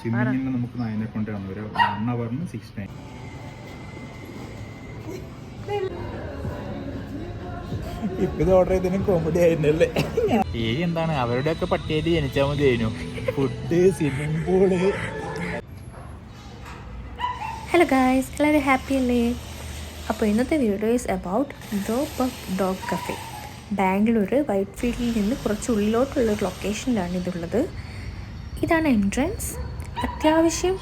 സ്വിമ്മിങ്ങിന് നമുക്ക് 9 കൊണ്ടാണ് ഒരു 1 ഹവറിന് 6.9. ഇത് ഓർഡർ ചെയ്തതിനും കോമഡി ആയിരുന്നല്ലേ. എന്താണ് അവരുടെ ഒക്കെ പട്ടിയായിട്ട് ജനിച്ചാൽ മതിയായിരുന്നു. Food, swimming pool. Hello guys, എല്ലാവരും ഹാപ്പി അല്ലേ? അപ്പോൾ ഇന്നത്തെ video is about the pub dog cafe. Bangalore വൈറ്റ് ഫീൽഡിൽ നിന്ന് കുറച്ച് ഉള്ളിലോട്ടുള്ളൊരു ലൊക്കേഷനിലാണ് ഇതുള്ളത്. ഇതാണ് എൻട്രൻസ്. അത്യാവശ്യം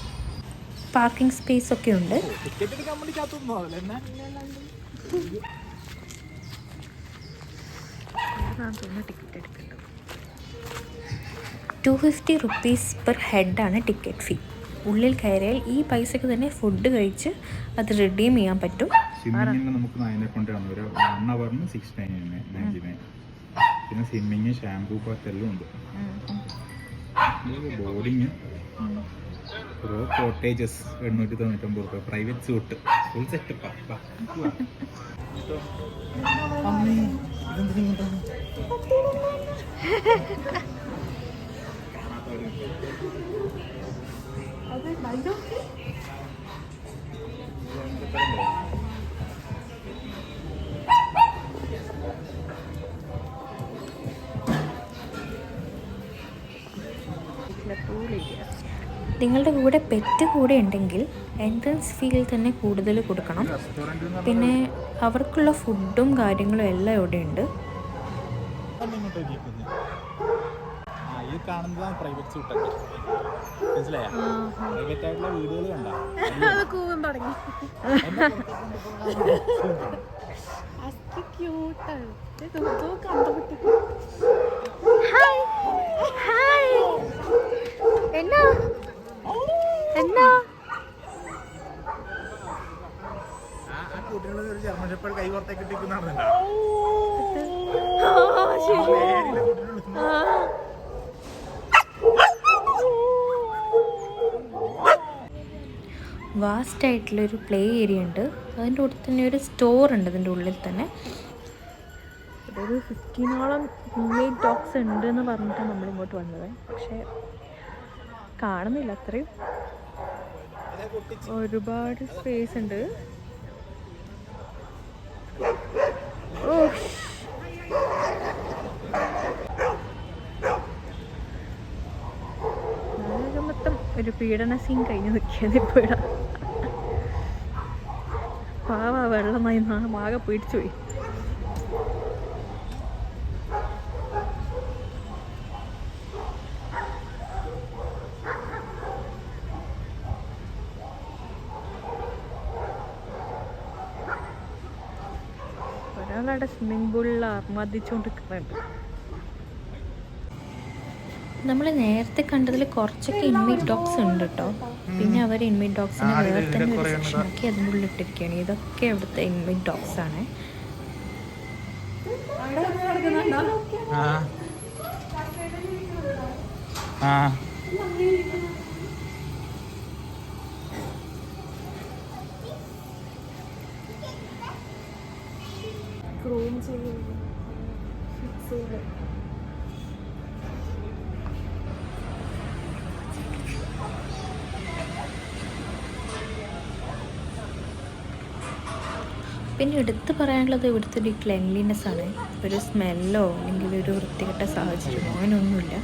പാർക്കിംഗ് സ്പേസ് ഒക്കെ ഉണ്ട്. ടിക്കറ്റ് എടുക്കേണ്ടത് 250 റുപ്പീസ് പെർ ഹെഡാണ് ടിക്കറ്റ് ഫീ. ഉള്ളിൽ കയറിയാൽ ഈ പൈസക്ക് തന്നെ ഫുഡ് കഴിച്ച് അത് റിഡീം ചെയ്യാൻ പറ്റും. സ്വിമ്മിങ്ങിന് നമുക്ക് 9 കൊണ്ടാണ് ഒരു 1 ഹവറിന് 6.9. പിന്നെ സ്വിമ്മിങ്, ഷാംപൂ ബാത്ത് എല്ലാം ഉണ്ട്. ബോർഡിങ്, റോ കോട്ടേജസ് 899 രൂപ. പ്രൈവറ്റ് സ്യൂട്ട് ഫുൾ സെറ്റപ്പാ. നിങ്ങളുടെ കൂടെ പെറ്റ് കൂടെ ഉണ്ടെങ്കിൽ എൻട്രൻസ് ഫീയിൽ തന്നെ കൂടുതൽ കൊടുക്കണം. പിന്നെ അവർക്കുള്ള ഫുഡും കാര്യങ്ങളും എല്ലാം ഇവിടെ ഉണ്ട്. ഈ കാണുന്നതാണ് പ്രൈവറ്റ് സ്യൂട്ടൊക്കെ. മനസ്സിലായോ? പ്രൈവറ്റ് ആയിട്ടുള്ള വീടുകൾ കണ്ടോ? ജർമ്മൻ ഷെപ്പേർഡ് കൈ പുറത്തേക്ക് ഇട്ടിരിക്കുന്നതാണ്. വാസ്റ്റ് ആയിട്ടുള്ളൊരു പ്ലേ ഏരിയ ഉണ്ട്. അതിൻ്റെ കൂടെ തന്നെ ഒരു സ്റ്റോർ ഉണ്ട്. അതിൻ്റെ ഉള്ളിൽ തന്നെ ഒരു 15ഓളം ഹോംമെയ്ഡ് ഡോഗ്സ് ഉണ്ട് എന്ന് പറഞ്ഞിട്ടാണ് നമ്മളിങ്ങോട്ട് വന്നത്. പക്ഷേ കാണുന്നില്ല അത്രയും. ഒരുപാട് സ്പേസ് ഉണ്ട്. മൊത്തം ഒരു പീഡന സീൻ കഴിഞ്ഞ് നിൽക്കിയത് ഇപ്പോഴാ. പാവ വെള്ളമായി ആകെ പേടിച്ചു പോയി. ഒരാളവിടെ സ്വിമ്മിംഗ് പൂളിൽ ആർമാദിച്ചുകൊണ്ടിരിക്കുന്നുണ്ട്. നമ്മൾ നേരത്തെ കണ്ടതിൽ കുറച്ചൊക്കെ ഇൻമേറ്റ് ഡോഗ്സ് ഉണ്ട് കേട്ടോ. പിന്നെ അവർ ഇൻമേറ്റ് ഡോഗ്സിനെ വേറെ തന്നെ ഒരു സെക്ഷനാക്കി അതിൻ്റെ ഉള്ളിൽ ഇട്ടിരിക്കുകയാണ്. ഇതൊക്കെ അവിടുത്തെ ഇൻമേറ്റ് ഡോഗ്സ് ആണ്. പിന്നെ എടുത്ത് പറയാനുള്ളത് ഇവിടുത്തെ ഒരു ക്ലെൻലിനെസ് ആണ്. ഒരു സ്മെല്ലോ അല്ലെങ്കിൽ ഒരു വൃത്തികെട്ട സാഹചര്യമോ അങ്ങനെയൊന്നുമില്ല.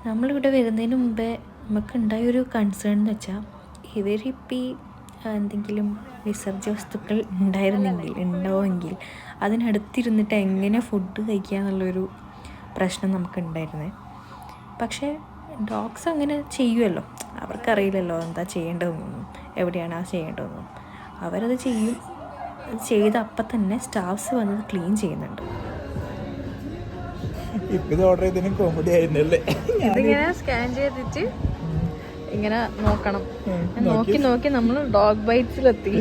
നമ്മളിവിടെ വരുന്നതിന് മുമ്പേ നമുക്കുണ്ടായൊരു കൺസേൺ എന്ന് വെച്ചാൽ ഇവരിപ്പോൾ എന്തെങ്കിലും വിസർജ്യ വസ്തുക്കൾ ഉണ്ടാവുമെങ്കിൽ അതിനടുത്തിരുന്നിട്ട് എങ്ങനെ ഫുഡ് കഴിക്കുക എന്നുള്ളൊരു പ്രശ്നം നമുക്കുണ്ടായിരുന്നേ. പക്ഷേ ഡോഗ്സ് അങ്ങനെ ചെയ്യുമല്ലോ. അവർക്കറിയില്ലല്ലോ എന്താ ചെയ്യേണ്ടതെന്നൊന്നും, എവിടെയാണ് ആ ചെയ്യേണ്ടതെന്നും. അവരത് ചെയ്യും. അത് ചെയ്ത അപ്പം തന്നെ സ്റ്റാഫ്സ് വന്നത് ക്ലീൻ ചെയ്യുന്നുണ്ട്. ഇത് ഓർഡർ ചെയ്തതിനും കോമഡി ആയിരുന്നല്ലേ. ഇതിങ്ങനെ സ്കാൻ ചെയ്തിട്ട് ഇങ്ങനെ നോക്കണം. നോക്കി നോക്കി നമ്മൾ ഡോഗ് ബൈറ്റ്സിലെത്തി.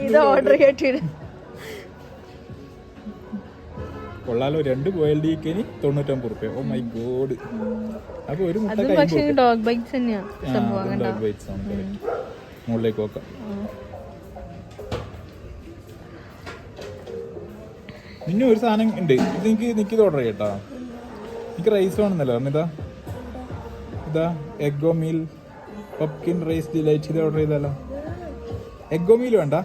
ഇത് ഓർഡർ ചെയ്തിട്ട് കൊള്ളാലോ 2 ബോയിൽ ചിക്കന് 99 റുപ്യ. Oh my god. അപ്പൊ ഒരു മുട്ട പക്ഷേ ഡോഗ് ബൈറ്റ്സ് തന്നെയാ സംഭവം. മുകളിലേക്ക് നോക്കാം. പിന്നെ ഒരു സാധനം ഉണ്ട്, ഇത് എനിക്കിത് ഓർഡർ ചെയ്യട്ടാ. എനിക്ക് റൈസ് വേണമെന്നല്ലോ പറഞ്ഞ. ഇതാ എഗ്ഗോ മീൽ പപ്കിൻ റൈസ് ഡിലൈറ്റ്. ഇത് ഓർഡർ ചെയ്താലോ? എഗ്ഗോ മീൽ വേണ്ട,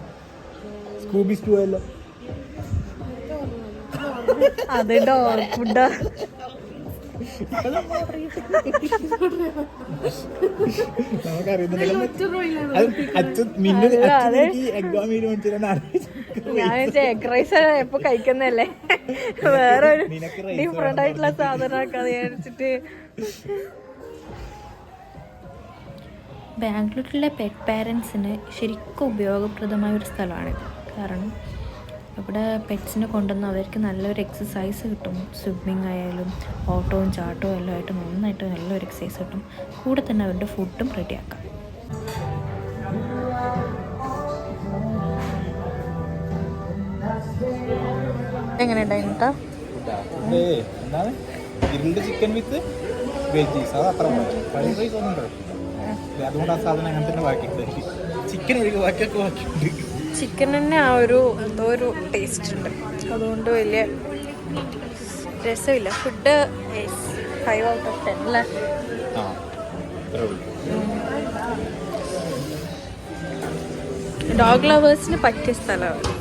സ്കൂബി സ്റ്റൂ അല്ലോ. അത് ഡോഗ് ഫുഡാ. ഞാൻ എഗ് റൈസ് എപ്പോ കഴിക്കുന്നല്ലേ, വേറെ ഒരു ഡിഫറെന്റ് ആയിട്ടുള്ള സാധനമൊക്കെ വിചാരിച്ചിട്ട്. ബാംഗ്ലൂരിലെ പെറ്റ് പാരൻസിന് ശരിക്കും ഉപയോഗപ്രദമായ ഒരു സ്ഥലമാണിത്. കാരണം ഇവിടെ പെറ്റ്സിനെ കൊണ്ടുവന്ന് അവർക്ക് നല്ലൊരു എക്സസൈസ് കിട്ടും. സ്വിമ്മിങ് ആയാലും ഓട്ടവും ചാട്ടവും എല്ലാം ആയിട്ട് നന്നായിട്ട് നല്ലൊരു എക്സസൈസ് കിട്ടും. കൂടെ തന്നെ അവരുടെ ഫുഡും റെഡിയാക്കാം. എങ്ങനെ ഉണ്ടായിരുന്നു കേട്ടോ? എന്താണ് ഗ്രിൽഡ് ചിക്കൻ വിത്ത് വെജീസ്. അത് അത്ര ഫ്രൈഡ് റൈസ് ഒന്നും കുഴപ്പമില്ല. അതുകൊണ്ട് ആ സാധനം അങ്ങനെ തന്നെ ബാക്കിയുണ്ട്. ചിക്കൻ ഒഴികെ ബാക്കിയൊക്കെ ബാക്കിയുണ്ട്. ചിക്കൻ തന്നെ ആ ഒരു എന്തോ ഒരു ടേസ്റ്റ് ഉണ്ട്, അതുകൊണ്ട് വലിയ രസമില്ല. ഫുഡ് 5 out of 10 അല്ലേ? ഡോഗ് ലവേഴ്സിന് പറ്റിയ സ്ഥലമാണ്.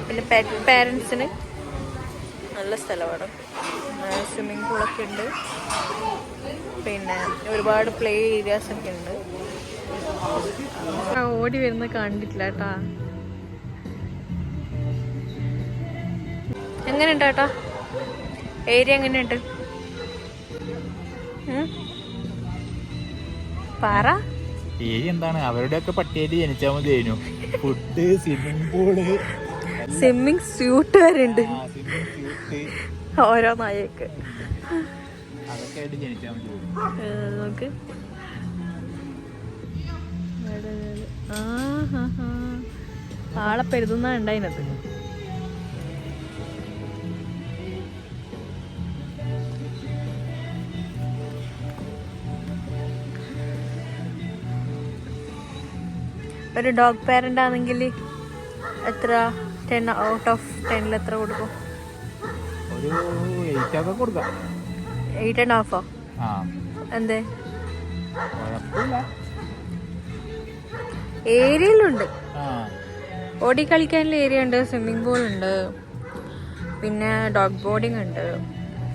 പിന്നെ പെറ്റ് പാരൻസിന് നല്ല സ്ഥലമാണ്. സ്വിമ്മിങ് പൂളൊക്കെ ഉണ്ട്, പിന്നെ ഒരുപാട് പ്ലേ ഏരിയാസ് ഒക്കെ ഉണ്ട്. ഓടി വരുന്ന കണ്ടിട്ടില്ല കേട്ടാ. എങ്ങനെയുണ്ട് കേട്ടാ ഏരിയ? എങ്ങനെയുണ്ട് പറ. ഏരിയ എന്താണ്, അവരുടെയൊക്കെ പട്ടിയായിട്ട് ജനിച്ചാൽ മതിയായിരുന്നു. Food, swimming pool, swimming suit വരെ ഉണ്ട് ഓരോ നായക്ക്. അതൊക്കെ ആയിട്ട് ജനിച്ചാൽ മതി. നോക്ക്, ആളെ പെരുതുന്ന ഉണ്ടായിനത്. ഒരു ഡോഗ് പാരന്റ് ആണെങ്കിൽ എത്ര 10 out of 10 എത്ര കൊടുക്കും? ഒരു 8 ഒക്കെ കൊടുക്കാം. 8.5? എന്തേ? ഏരിയയിലുണ്ട്, ഓടി കളിക്കാനുള്ള ഏരിയ ഉണ്ട്, സ്വിമ്മിംഗ് പൂൾ ഉണ്ട്, പിന്നെ ഡോഗ് ബോർഡിംഗ് ഉണ്ട്.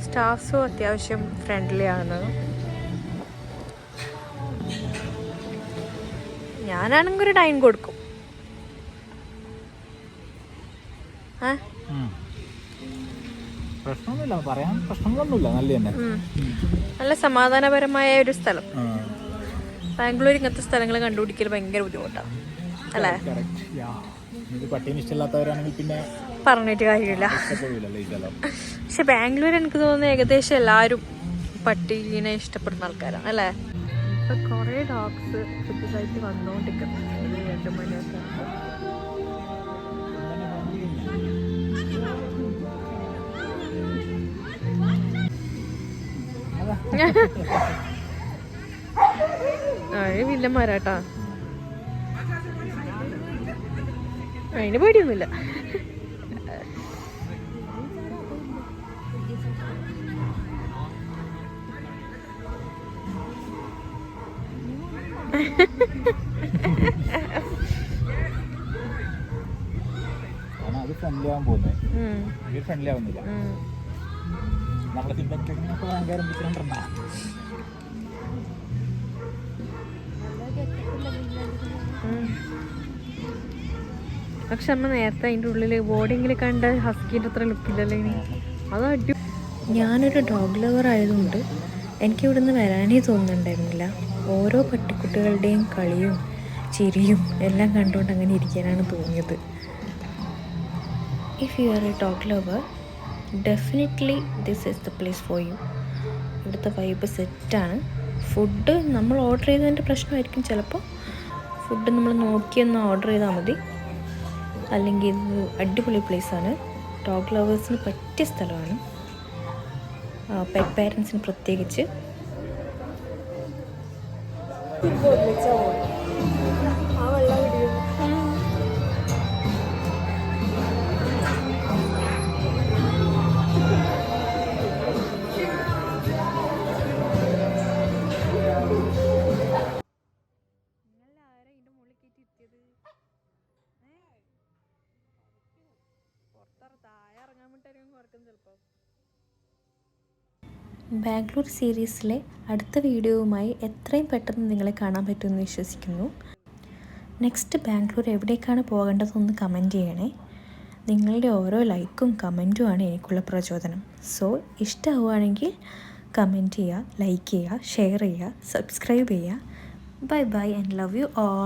സ്റ്റാഫ്സും അത്യാവശ്യം ഫ്രണ്ട്ലി ആണ്. ഞാനാണെങ്കിൽ ഒരു 9 കൊടുക്കും. പ്രശ്നമൊന്നുമില്ല, പറയാൻ പ്രശ്നങ്ങളൊന്നുമില്ല. നല്ല തന്നെ, നല്ല സമാധാനപരമായ ഒരു സ്ഥലം. ബാംഗ്ലൂർ ഇങ്ങനത്തെ സ്ഥലങ്ങൾ കണ്ടുപിടിക്കൽ ഭയങ്കര ബുദ്ധിമുട്ടാണ് അല്ലേ? പട്ടീനെ ഇഷ്ടമില്ലാത്തവരാണെങ്കിൽ പിന്നെ പറഞ്ഞിട്ട് കാര്യമില്ല. പക്ഷെ ബാംഗ്ലൂർ എനിക്ക് തോന്നുന്നു ഏകദേശം എല്ലാവരും പട്ടീനെ ഇഷ്ടപ്പെടുന്ന ആൾക്കാരാണ് അല്ലേ? ഇപ്പൊ കുറെ ഡോഗ്സ് പുതുതായിട്ട് വന്നുകൊണ്ടിരിക്കുന്നുണ്ട്. 2 മണിയൊക്കെ വില്ലന്മാരാട്ടാ. അതിന് പേടിയൊന്നുമില്ല. അത് ഫ്രണ്ട്ലി ആവാൻ പോകുന്നത്, ഫ്രണ്ട്ലി ആവുന്നില്ല. നമ്മളെ സിമ്പത്തിനൊക്കെ ഭയങ്കര ഡിഫറെന്റ്. പക്ഷെ അമ്മ നേരത്തെ അതിൻ്റെ ഉള്ളിൽ ബോർഡിങ്ങിൽ കണ്ട ഹസ്കിൻ്റെ അത്ര ലുക്കില്ലല്ലോ ഇനി. അത് അടി. ഞാനൊരു ഡോഗ് ലവർ ആയതുകൊണ്ട് എനിക്ക് ഇവിടുന്ന് വരാനേ തോന്നുന്നുണ്ടായിരുന്നില്ല. ഓരോ പട്ടിക്കുട്ടികളുടെയും കളിയും ചിരിയും എല്ലാം കണ്ടുകൊണ്ട് അങ്ങനെ ഇരിക്കാനാണ് തോന്നിയത്. If you are A dog lover, definitely this is the place for you. ഇവിടുത്തെ വൈബ് സെറ്റാണ്. ഫുഡ് നമ്മൾ ഓർഡർ ചെയ്തതിൻ്റെ പ്രശ്നമായിരിക്കും ചിലപ്പോൾ. ഫുഡ് നമ്മൾ നോക്കിയൊന്ന് ഓർഡർ ചെയ്താൽ മതി. അല്ലെങ്കിൽ ഇത് അടിപൊളി പ്ലേസാണ്. ഡോഗ് ലവേഴ്സിന് പറ്റിയ സ്ഥലമാണ്, പെറ്റ് പാരൻസിന് പ്രത്യേകിച്ച്. ബാംഗ്ലൂർ സീരീസിലെ അടുത്ത വീഡിയോവുമായി എത്രയും പെട്ടെന്ന് നിങ്ങളെ കാണാൻ പറ്റുമെന്ന് വിശ്വസിക്കുന്നു. നെക്സ്റ്റ് ബാംഗ്ലൂർ എവിടേക്കാണ് പോകേണ്ടതെന്ന് കമൻറ്റ് ചെയ്യണേ. നിങ്ങളുടെ ഓരോ ലൈക്കും കമൻറ്റുമാണ് എനിക്കുള്ള പ്രചോദനം. സോ ഇഷ്ടമാവുകയാണെങ്കിൽ കമൻറ്റ് ചെയ്യുക, ലൈക്ക് ചെയ്യുക, ഷെയർ ചെയ്യുക, സബ്സ്ക്രൈബ് ചെയ്യുക. Bye bye and love you all.